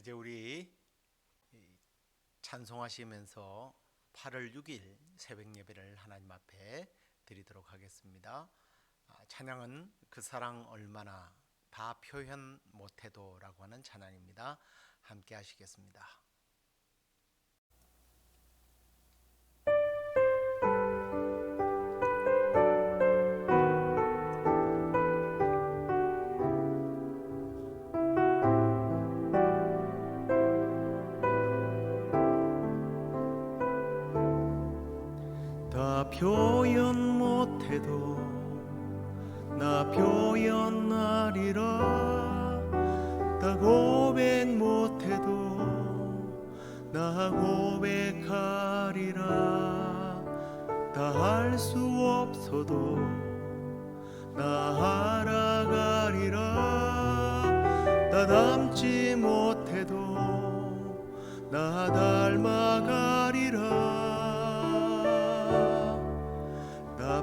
이제 우리 찬송하시면서 8월 6일 새벽 예배를 하나님 앞에 드리도록 하겠습니다. 찬양은 그 사랑 얼마나 다 표현 못해도 라고 하는 찬양입니다. 함께 하시겠습니다. 다 표현 못해도 나 표현하리라. 다 고백 못해도 나 고백하리라. 다 할 수 없어도 나 알아가리라. 다 닮지 못해도 나 닮아가리라.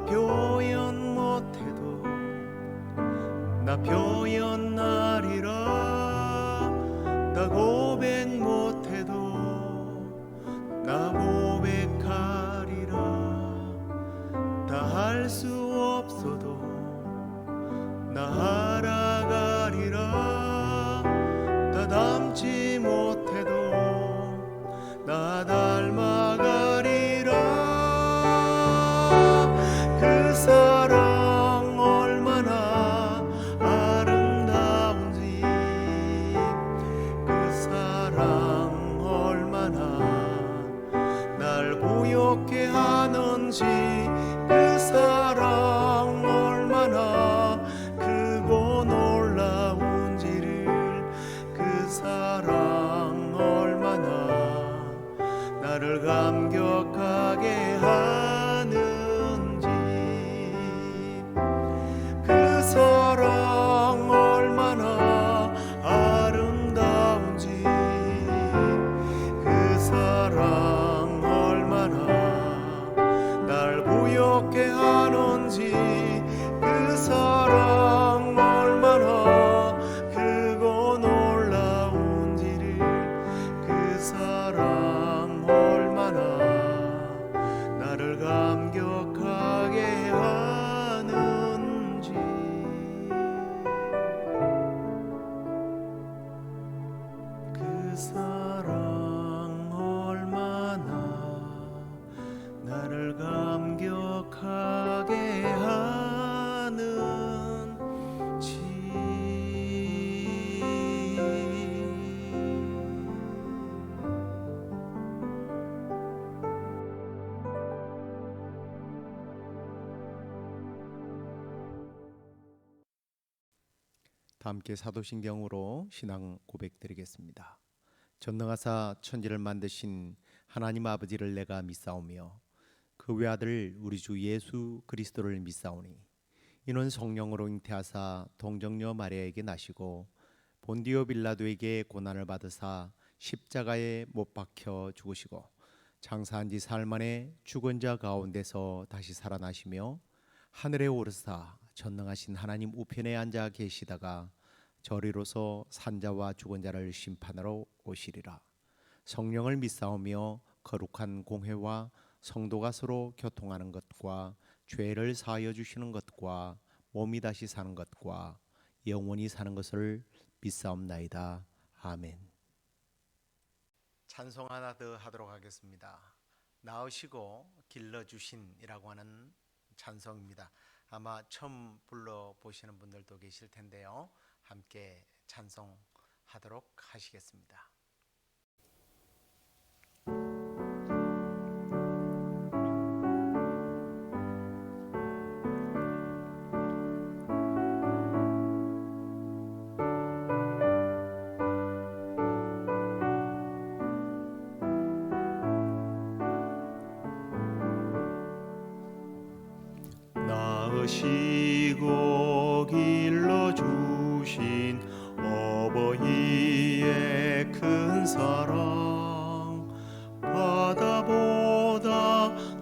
표현 못해도 나 표현하리라. 나 고백 못해도 나 고백하리라. 다 할 수 없어도 나 알아가리라. 다 닮지 못해도 나 닮아가리라. 그 사랑 얼마나 아름다운지, 그 사랑 얼마나 날 부욕해 하는지, 그 사랑 얼마나 크고 놀라운지를, 그 사랑 얼마나 나를 감격하게 하는지, 그 사랑 얼마나 아름다운지, 그 사랑 얼마나 날 부욕해 하는지, 그 사랑 얼마나 크고 놀라운지를, 그 사랑 얼마나 나를 감격하게 하는지. 그 사랑 얼마나 나를 감격하게 하는지. 함께 사도신경으로 신앙 고백드리겠습니다. 전능하사 천지를 만드신 하나님 아버지를 내가 믿사오며 그 외아들 우리 주 예수 그리스도를 믿사오니 이는 성령으로 잉태하사 동정녀 마리아에게 나시고 본디오 빌라도에게 고난을 받으사 십자가에 못 박혀 죽으시고 장사한 지 사흘 만에 죽은 자 가운데서 다시 살아나시며 하늘에 오르사 전능하신 하나님 우편에 앉아 계시다가 저리로서 산자와 죽은 자를 심판하러 오시리라. 성령을 믿사오며 거룩한 공회와 성도가 서로 교통하는 것과 죄를 사하여 주시는 것과 몸이 다시 사는 것과 영원히 사는 것을 믿사옵나이다. 아멘. 찬송 하나 더 하도록 하겠습니다. 나으시고 길러주신이라고 하는 찬송입니다. 아마 처음 불러보시는 분들도 계실 텐데요. 함께 찬송하도록 하시겠습니다. 나으시고 길러주신 어버이의 큰 사랑, 바다보다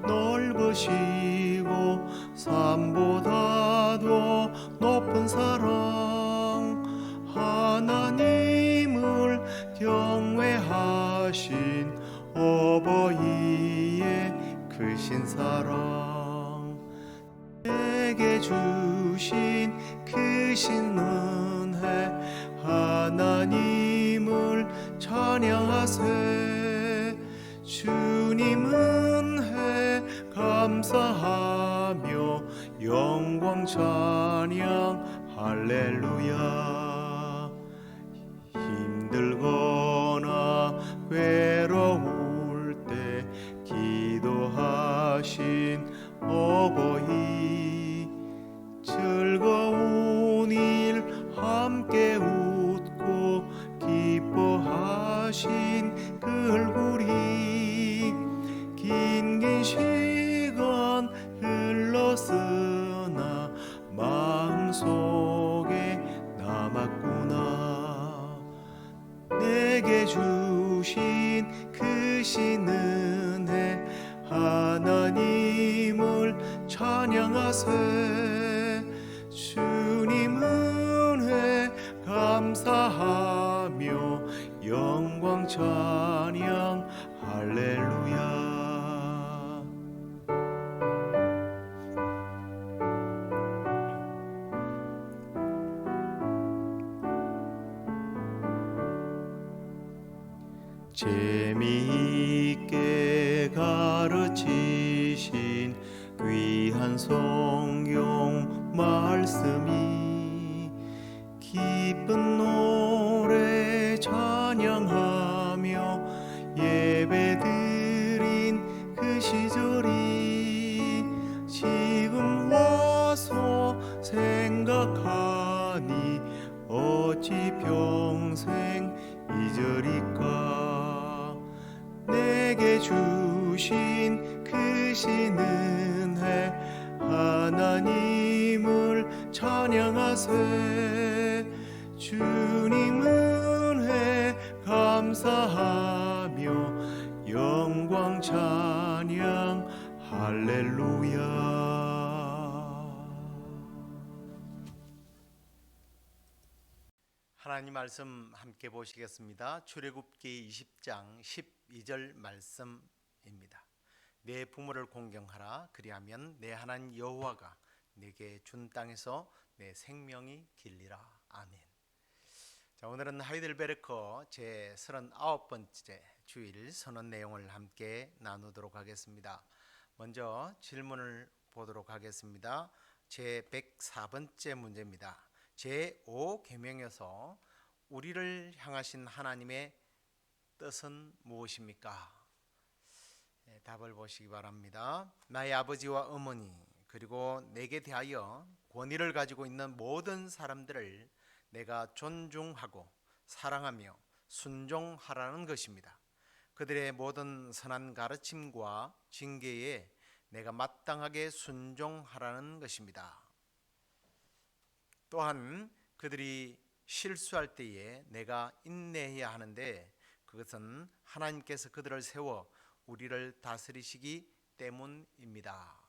넓으시고 산보다도 높은 사랑, 하나님을 경외하신 어버이의 크신 사랑, 내게 주신 크신 은혜, 하나님을 찬양하세. 주님 은혜 감사하며 영광 찬양 할렐루야. 힘들거나 외로울 때 기도하신 어버이, 즐거운 일 함께 웃고 기뻐하신 그 얼굴이 긴 시간 흘렀으나 마음속에 남았구나. 내게 주신 크신 은혜, 하나님을 찬양하세. 주님 은혜 감사하며 영광 찬양 할렐루야. 재미있게 가르치신 귀한 성경 말씀이 기쁜 노래 찬양하며 예배드린 그 시절이 지금 와서 생각하니 어찌 평생 잊으리까. 내게 주신 크신 은혜, 하나님을 찬양하세. 주님 은혜 감사하며 영광 찬양 할렐루야. 하나님 말씀 함께 보시겠습니다. 출애굽기 20장 12절 말씀입니다. 내 부모를 공경하라. 그리하면 내 하나님 여호와가 내게 준 땅에서 내 생명이 길리라. 아멘. 자, 오늘은 하이델베르크 제 39번째 주일 선언 내용을 함께 나누도록 하겠습니다. 먼저 질문을 보도록 하겠습니다. 제 104번째 문제입니다. 제5계명에서 우리를 향하신 하나님의 뜻은 무엇입니까? 답을 보시기 바랍니다. 나의 아버지와 어머니 그리고 내게 대하여 권위를 가지고 있는 모든 사람들을 내가 존중하고 사랑하며 순종하라는 것입니다. 그들의 모든 선한 가르침과 징계에 내가 마땅하게 순종하라는 것입니다. 또한 그들이 실수할 때에 내가 인내해야 하는데 그것은 하나님께서 그들을 세워 우리를 다스리시기 때문입니다.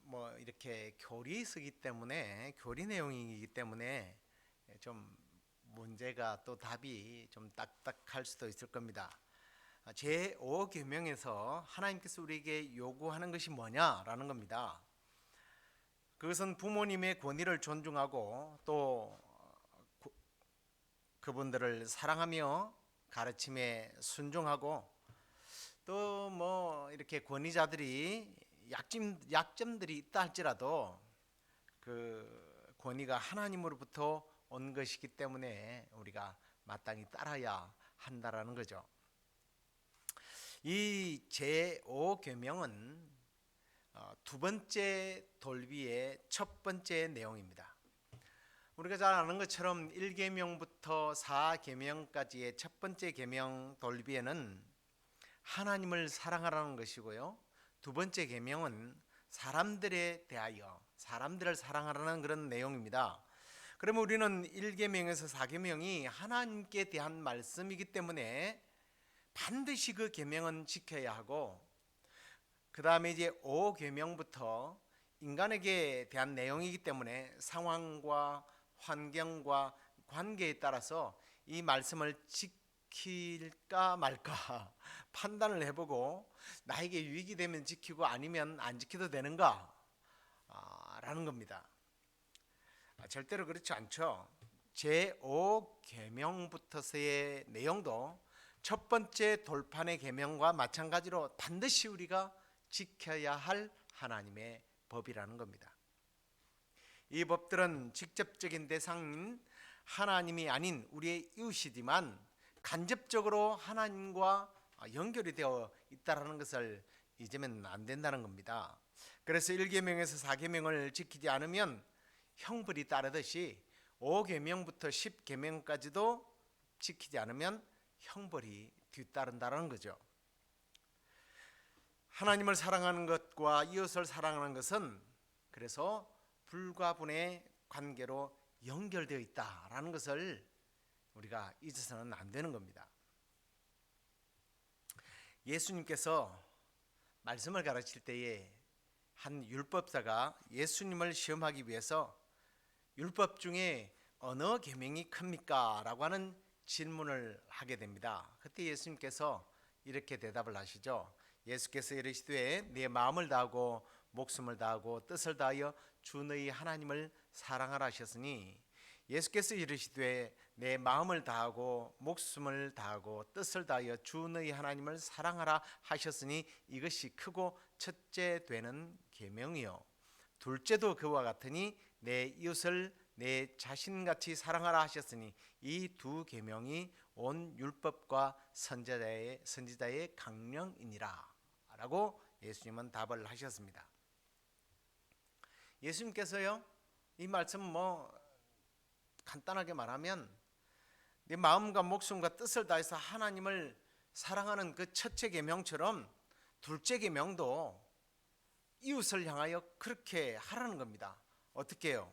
뭐 이렇게 교리 쓰기 때문에 교리 내용이기 때문에 좀 문제가 또 답이 좀 딱딱할 수도 있을 겁니다. 제5계명에서 하나님께서 우리에게 요구하는 것이 뭐냐라는 겁니다. 그것은 부모님의 권위를 존중하고 또 그분들을 사랑하며 가르침에 순종하고 또 뭐 이렇게 권위자들이 약점들이 있다 할지라도 그 권위가 하나님으로부터 온 것이기 때문에 우리가 마땅히 따라야 한다라는 거죠. 이 제5계명은 두 번째 돌비의 첫 번째 내용입니다. 우리가 잘 아는 것처럼 1계명부터 4계명까지의 첫 번째 계명 돌비에는 하나님을 사랑하라는 것이고요. 두 번째 계명은 사람들에 대하여 사람들을 사랑하라는 그런 내용입니다. 그러면 우리는 1계명에서 4계명이 하나님께 대한 말씀이기 때문에 반드시 그 계명은 지켜야 하고, 그 다음에 이제 5계명부터 인간에게 대한 내용이기 때문에 상황과 환경과 관계에 따라서 이 말씀을 지킬까 말까 판단을 해보고 나에게 유익이 되면 지키고 아니면 안 지켜도 되는가 라는 겁니다. 절대로 그렇지 않죠. 제5계명부터서의 내용도 첫 번째 돌판의 계명과 마찬가지로 반드시 우리가 지켜야 할 하나님의 법이라는 겁니다. 이 법들은 직접적인 대상인 하나님이 아닌 우리의 이웃이지만 간접적으로 하나님과 연결이 되어 있다는 것을 잊으면 안 된다는 겁니다. 그래서 1계명에서 4계명을 지키지 않으면 형벌이 따르듯이 5계명부터 10계명까지도 지키지 않으면 형벌이 뒤따른다는 거죠. 하나님을 사랑하는 것과 이웃을 사랑하는 것은 그래서 불가분의 관계로 연결되어 있다라는 것을 우리가 잊어서는 안 되는 겁니다. 예수님께서 말씀을 가르칠 때에 한 율법사가 예수님을 시험하기 위해서 율법 중에 어느 계명이 큽니까? 라고 하는 질문을 하게 됩니다. 그때 예수님께서 이렇게 대답을 하시죠. 예수께서 이르시되 네 마음을 다하고 목숨을 다하고 뜻을 다하여 주 너희 하나님을 사랑하라 하셨으니, 예수께서 이르시되 내 마음을 다하고 목숨을 다하고 뜻을 다하여 주 너희 하나님을 사랑하라 하셨으니 이것이 크고 첫째 되는 계명이요 둘째도 그와 같으니 내 이웃을 내 자신같이 사랑하라 하셨으니 이 두 계명이 온 율법과 선지자의 강령이니라 라고 예수님은 답을 하셨습니다. 예수님께서요 이 말씀 간단하게 말하면 네 마음과 목숨과 뜻을 다해서 하나님을 사랑하는 그 첫째 계명처럼 둘째 계명도 이웃을 향하여 그렇게 하라는 겁니다. 어떻게 해요?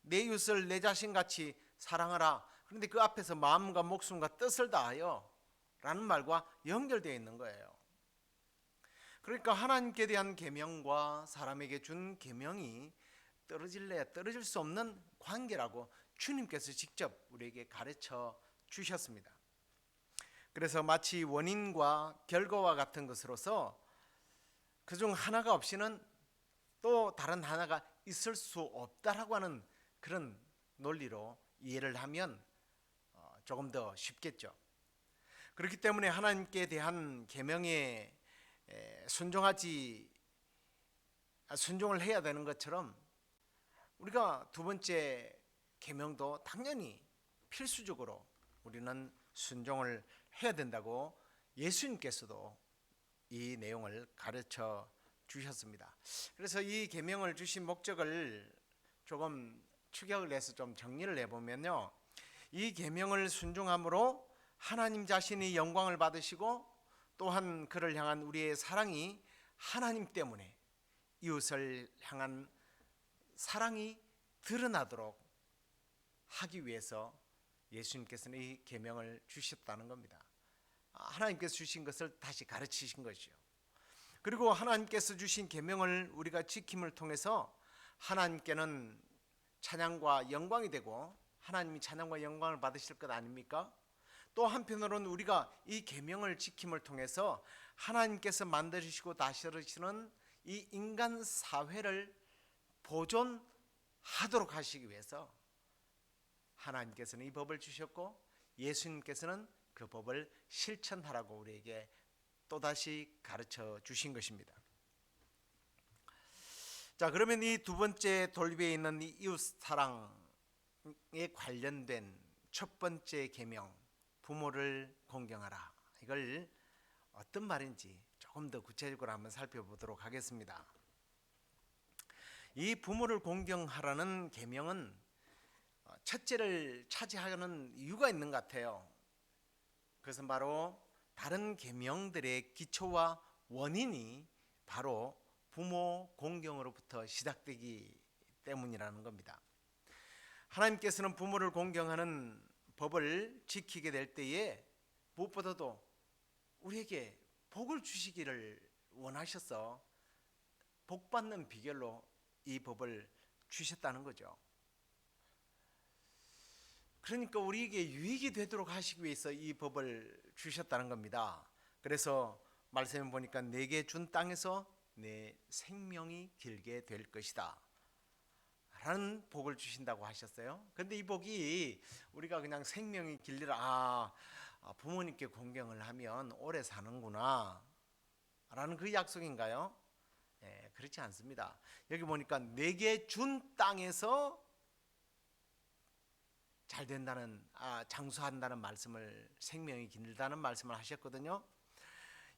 내 이웃을 내 자신같이 사랑하라. 그런데 그 앞에서 마음과 목숨과 뜻을 다하여 라는 말과 연결되어 있는 거예요. 그러니까 하나님께 대한 계명과 사람에게 준 계명이 떨어질 수 없는 관계라고 주님께서 직접 우리에게 가르쳐 주셨습니다. 그래서 마치 원인과 결과와 같은 것으로서 그중 하나가 없이는 또 다른 하나가 있을 수 없다라고 하는 그런 논리로 이해를 하면 조금 더 쉽겠죠. 그렇기 때문에 하나님께 대한 계명에 순종을 해야 되는 것처럼 우리가 두 번째 계명도 당연히 필수적으로 우리는 순종을 해야 된다고 예수님께서도 이 내용을 가르쳐 주셨습니다. 그래서 이 계명을 주신 목적을 조금 추격을 해서 좀 정리를 해보면요, 이 계명을 순종함으로 하나님 자신이 영광을 받으시고 또한 그를 향한 우리의 사랑이 하나님 때문에 이웃을 향한 사랑이 드러나도록 하기 위해서 예수님께서는 이 계명을 주셨다는 겁니다. 하나님께서 주신 것을 다시 가르치신 것이요. 그리고 하나님께서 주신 계명을 우리가 지킴을 통해서 하나님께는 찬양과 영광이 되고 하나님이 찬양과 영광을 받으실 것 아닙니까? 또 한편으로는 우리가 이 계명을 지킴을 통해서 하나님께서 만드시고 다스리시는 이 인간 사회를 보존하도록 하시기 위해서 하나님께서는 이 법을 주셨고 예수님께서는 그 법을 실천하라고 우리에게 또다시 가르쳐 주신 것입니다. 자, 그러면 이 두 번째 돌비에 있는 이 이웃 사랑에 관련된 첫 번째 계명, 부모를 공경하라, 이걸 어떤 말인지 조금 더 구체적으로 한번 살펴보도록 하겠습니다. 이 부모를 공경하라는 계명은 첫째를 차지하는 이유가 있는 것 같아요. 그것은 바로 다른 계명들의 기초와 원인이 바로 부모 공경으로부터 시작되기 때문이라는 겁니다. 하나님께서는 부모를 공경하는 법을 지키게 될 때에 무엇보다도 우리에게 복을 주시기를 원하셔서 복받는 비결로 이 법을 주셨다는 거죠. 그러니까 우리에게 유익이 되도록 하시기 위해서 이 법을 주셨다는 겁니다. 그래서 말씀해 보니까 내게 준 땅에서 내 생명이 길게 될 것이다 라는 복을 주신다고 하셨어요. 근데 이 복이 우리가 그냥 생명이 길리라, 부모님께 공경을 하면 오래 사는구나 라는 그 약속인가요? 그렇지 않습니다. 여기 보니까 내게 준 땅에서 잘 된다는, 장수한다는 말씀을, 생명이 길다는 말씀을 하셨거든요.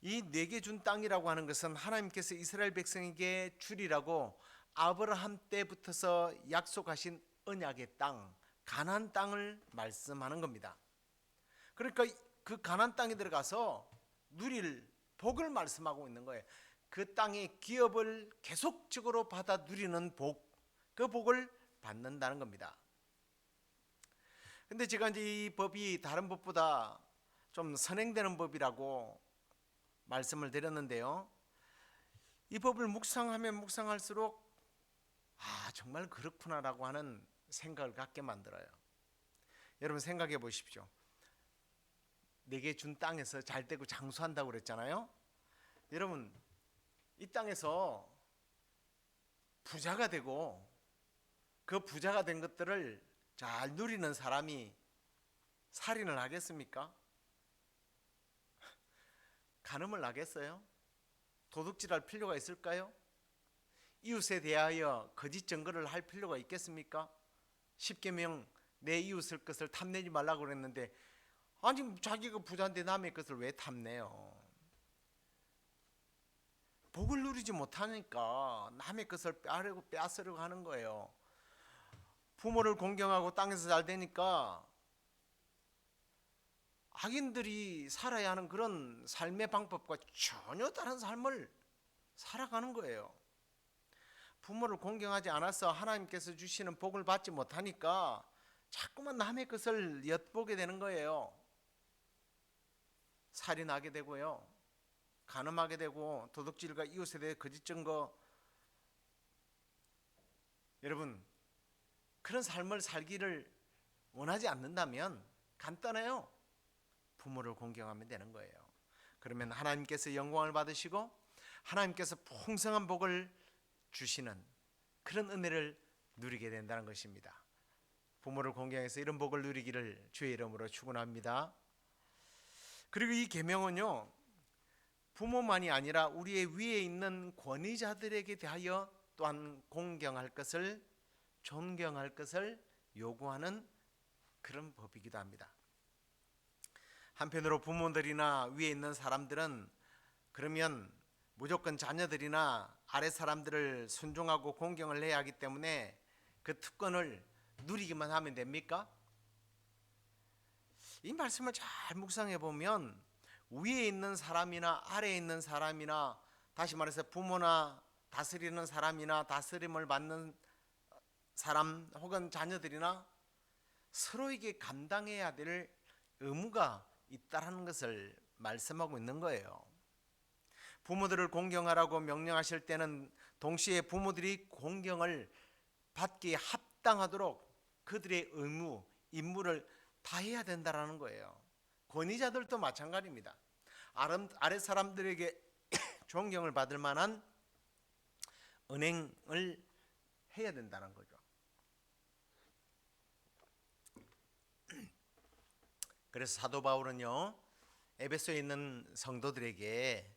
이 내게 준 땅이라고 하는 것은 하나님께서 이스라엘 백성에게 주리라고 아브라함 때부터서 약속하신 언약의 땅, 가나안 땅을 말씀하는 겁니다. 그러니까 그 가나안 땅에 들어가서 누릴 복을 말씀하고 있는 거예요. 그 땅의 기업을 계속적으로 받아 누리는 복, 그 복을 받는다는 겁니다. 근데 제가 이제 이 법이 다른 법보다 좀 선행되는 법이라고 말씀을 드렸는데요. 이 법을 묵상하면 묵상할수록 정말 그렇구나라고 하는 생각을 갖게 만들어요. 여러분 생각해 보십시오. 내게 준 땅에서 잘 되고 장수한다고 그랬잖아요. 여러분 이 땅에서 부자가 되고 그 부자가 된 것들을 잘 누리는 사람이 살인을 하겠습니까? 간음을 하겠어요? 도둑질할 필요가 있을까요? 이웃에 대하여 거짓 증거를 할 필요가 있겠습니까? 십계명 내 이웃의 것을 탐내지 말라고 그랬는데 아니 자기가 부자인데 남의 것을 왜 탐내요? 복을 누리지 못하니까 남의 것을 빼앗으려고 하는 거예요. 부모를 공경하고 땅에서 잘 되니까 악인들이 살아야 하는 그런 삶의 방법과 전혀 다른 삶을 살아가는 거예요. 부모를 공경하지 않아서 하나님께서 주시는 복을 받지 못하니까 자꾸만 남의 것을 엿보게 되는 거예요. 살인하게 되고요, 간음하게 되고, 도둑질과 이웃에 대해 거짓 증거. 여러분 그런 삶을 살기를 원하지 않는다면 간단해요. 부모를 공경하면 되는 거예요. 그러면 하나님께서 영광을 받으시고 하나님께서 풍성한 복을 주시는 그런 은혜를 누리게 된다는 것입니다. 부모를 공경해서 이런 복을 누리기를 주의 이름으로 축원합니다. 그리고 이 계명은요, 부모만이 아니라 우리의 위에 있는 권위자들에게 대하여 또한 공경할 것을, 존경할 것을 요구하는 그런 법이기도 합니다. 한편으로 부모들이나 위에 있는 사람들은 그러면 무조건 자녀들이나 아래 사람들을 순종하고 공경을 해야 하기 때문에 그 특권을 누리기만 하면 됩니까? 이 말씀을 잘 묵상해 보면 위에 있는 사람이나 아래에 있는 사람이나, 다시 말해서 부모나 다스리는 사람이나 다스림을 받는 사람 혹은 자녀들이나 서로에게 감당해야 될 의무가 있다라는 것을 말씀하고 있는 거예요. 부모들을 공경하라고 명령하실 때는 동시에 부모들이 공경을 받기에 합당하도록 그들의 의무, 임무를 다해야 된다라는 거예요. 권위자들도 마찬가지입니다. 아래 사람들에게 존경을 받을 만한 은행을 해야 된다는 거죠. 그래서 사도 바울은요, 에베소에 있는 성도들에게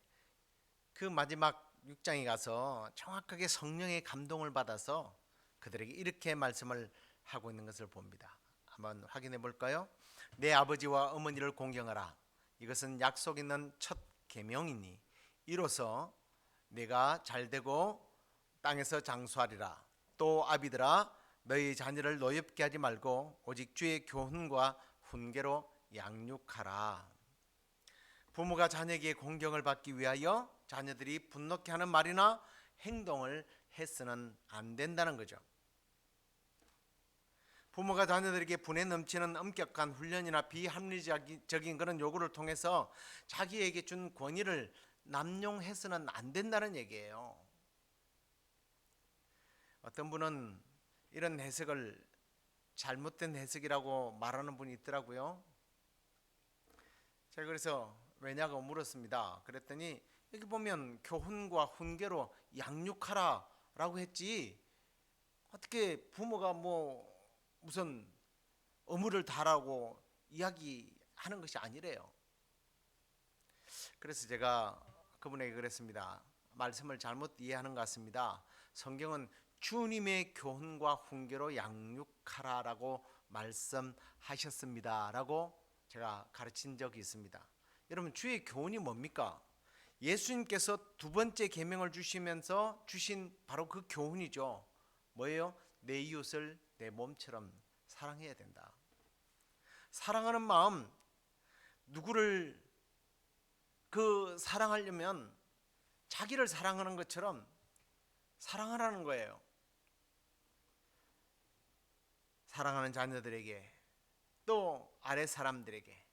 그 마지막 6장에 가서 정확하게 성령의 감동을 받아서 그들에게 이렇게 말씀을 하고 있는 것을 봅니다. 한번 확인해 볼까요? 내 아버지와 어머니를 공경하라. 이것은 약속 있는 첫 계명이니 이로써 내가 잘되고 땅에서 장수하리라. 또 아비들아, 너희 자녀를 노엽게 하지 말고 오직 주의 교훈과 훈계로 양육하라. 부모가 자녀에게 공경을 받기 위하여 자녀들이 분노케 하는 말이나 행동을 해서는 안 된다는 거죠. 부모가 자녀들에게 분에 넘치는 엄격한 훈련이나 비합리적인 그런 요구를 통해서 자기에게 준 권위를 남용해서는 안 된다는 얘기예요. 어떤 분은 이런 해석을 잘못된 해석이라고 말하는 분이 있더라고요. 제가 그래서 왜냐고 물었습니다. 그랬더니 여기 보면 교훈과 훈계로 양육하라라고 했지, 어떻게 부모가 뭐 무슨 의무를 다하라고 이야기하는 것이 아니래요. 그래서 제가 그분에게 그랬습니다. 말씀을 잘못 이해하는 것 같습니다. 성경은 주님의 교훈과 훈계로 양육하라라고 말씀하셨습니다 라고 제가 가르친 적이 있습니다. 여러분, 주의 교훈이 뭡니까? 예수님께서 두 번째 계명을 주시면서 주신 바로 그 교훈이죠. 뭐예요? 내 이웃을 내 몸처럼 사랑해야 된다. 사랑하는 마음, 누구를 그 사랑하려면 자기를 사랑하는 것처럼 사랑하라는 거예요. 사랑하는 자녀들에게, 또 아래 사람들에게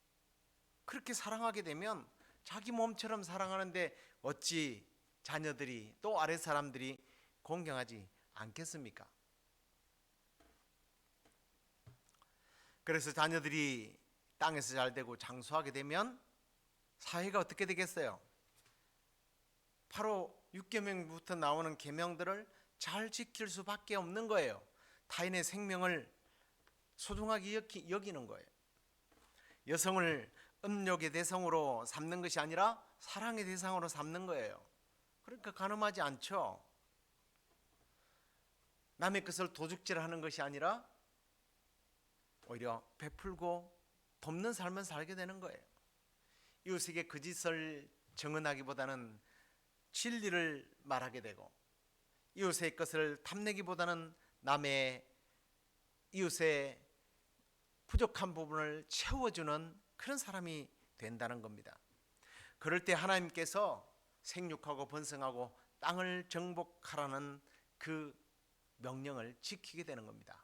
그렇게 사랑하게 되면 자기 몸처럼 사랑하는데 어찌 자녀들이 또 아래 사람들이 공경하지 않겠습니까? 그래서 자녀들이 땅에서 잘 되고 장수하게 되면 사회가 어떻게 되겠어요? 바로 6계명부터 나오는 계명들을 잘 지킬 수밖에 없는 거예요. 타인의 생명을 소중하게 여기는 거예요. 여성을 음욕의 대상으로 삼는 것이 아니라 사랑의 대상으로 삼는 거예요. 그러니까 간음하지 않죠. 남의 것을 도둑질하는 것이 아니라 오히려 베풀고 돕는 삶을 살게 되는 거예요. 이웃에게 거짓을 증언하기보다는 진리를 말하게 되고, 이웃의 것을 탐내기보다는 남의 이웃의 부족한 부분을 채워주는 그런 사람이 된다는 겁니다. 그럴 때 하나님께서 생육하고 번성하고 땅을 정복하라는 그 명령을 지키게 되는 겁니다.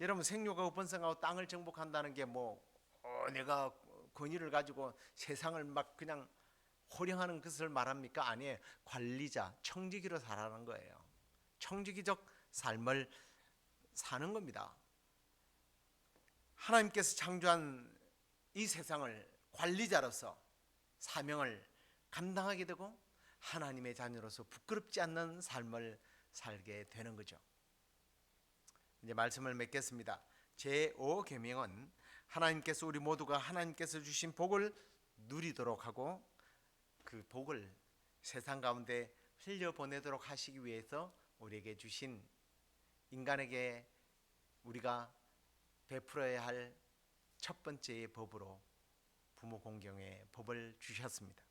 여러분, 생육하고 번성하고 땅을 정복한다는 게 내가 권위를 가지고 세상을 막 그냥 호령하는 것을 말합니까? 아니에요. 관리자, 청지기로 살아가는 거예요. 청지기적 삶을 사는 겁니다. 하나님께서 창조한 이 세상을 관리자로서 사명을 감당하게 되고 하나님의 자녀로서 부끄럽지 않는 삶을 살게 되는 거죠. 이제 말씀을 맺겠습니다. 제5계명은 하나님께서 우리 모두가 하나님께서 주신 복을 누리도록 하고 그 복을 세상 가운데 흘려보내도록 하시기 위해서 우리에게 주신, 인간에게 우리가 베풀어야 할 첫 번째의 법으로 부모 공경의 법을 주셨습니다.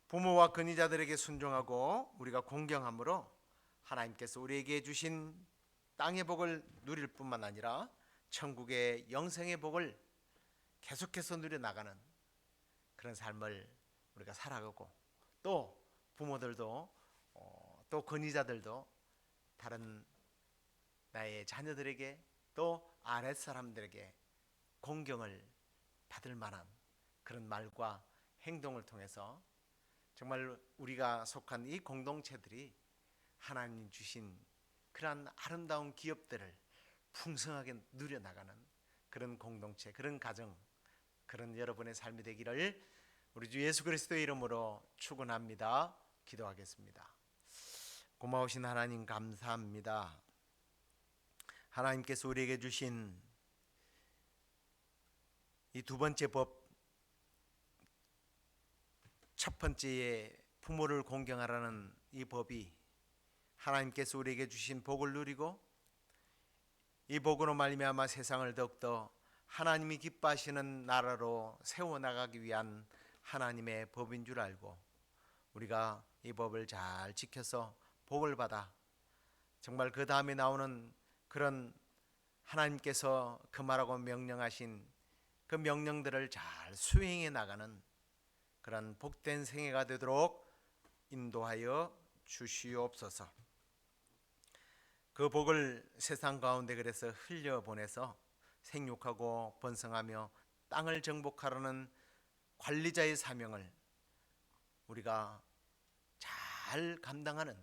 부모와 권위자들에게 순종하고 우리가 공경함으로 하나님께서 우리에게 주신 땅의 복을 누릴 뿐만 아니라 천국의 영생의 복을 계속해서 누려나가는 그런 삶을 우리가 살아가고, 또 부모들도 또 권위자들도 다른 나의 자녀들에게 또 아랫 사람들에게 공경을 받을 만한 그런 말과 행동을 통해서 정말 우리가 속한 이 공동체들이 하나님 주신 그러한 아름다운 기업들을 풍성하게 누려나가는 그런 공동체, 그런 가정, 그런 여러분의 삶이 되기를 우리 주 예수 그리스도의 이름으로 축원합니다. 기도하겠습니다. 고마우신 하나님, 감사합니다. 하나님께서 우리에게 주신 이 두 번째 법, 첫 번째의 부모를 공경하라는 이 법이 하나님께서 우리에게 주신 복을 누리고 이 복으로 말미암아 세상을 더욱더 하나님이 기뻐하시는 나라로 세워나가기 위한 하나님의 법인 줄 알고 우리가 이 법을 잘 지켜서 복을 받아 정말 그 다음에 나오는 그런 하나님께서 금하라고 명령하신 그 명령들을 잘 수행해 나가는 그런 복된 생애가 되도록 인도하여 주시옵소서. 그 복을 세상 가운데 그래서 흘려보내서 생육하고 번성하며 땅을 정복하라는 관리자의 사명을 우리가 잘 감당하는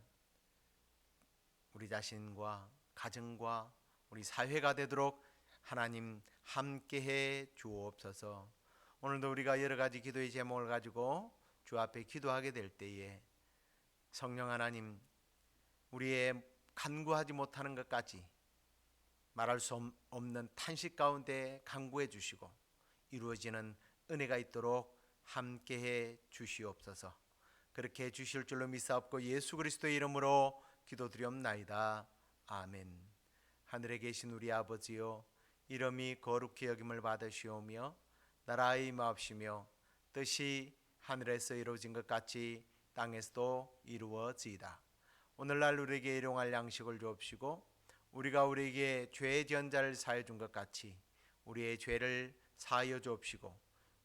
우리 자신과 가정과 우리 사회가 되도록 하나님 함께해 주옵소서. 오늘도 우리가 여러 가지 기도의 제목을 가지고 주 앞에 기도하게 될 때에 성령 하나님, 우리의 간구하지 못하는 것까지 말할 수 없는 탄식 가운데 간구해 주시고 이루어지는 은혜가 있도록 함께해 주시옵소서. 그렇게 해 주실 줄로 믿사옵고 예수 그리스도의 이름으로 기도드리옵나이다. 아멘. 하늘에 계신 우리 아버지요, 이름이 거룩히 여김을 받으시오며 나라의 임하옵시며 뜻이 하늘에서 이루어진 것 같이 땅에서도 이루어지이다. 오늘날 우리에게 일용할 양식을 주옵시고 우리가 우리에게 죄 지은 자를 사하여 준 것 같이 우리의 죄를 사하여 주옵시고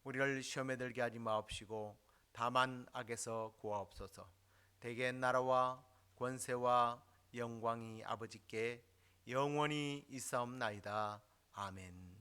우리를 시험에 들게 하지 마옵시고 다만 악에서 구하옵소서. 대개 나라와 권세와 영광이 아버지께 영원히 있사옵나이다. 아멘.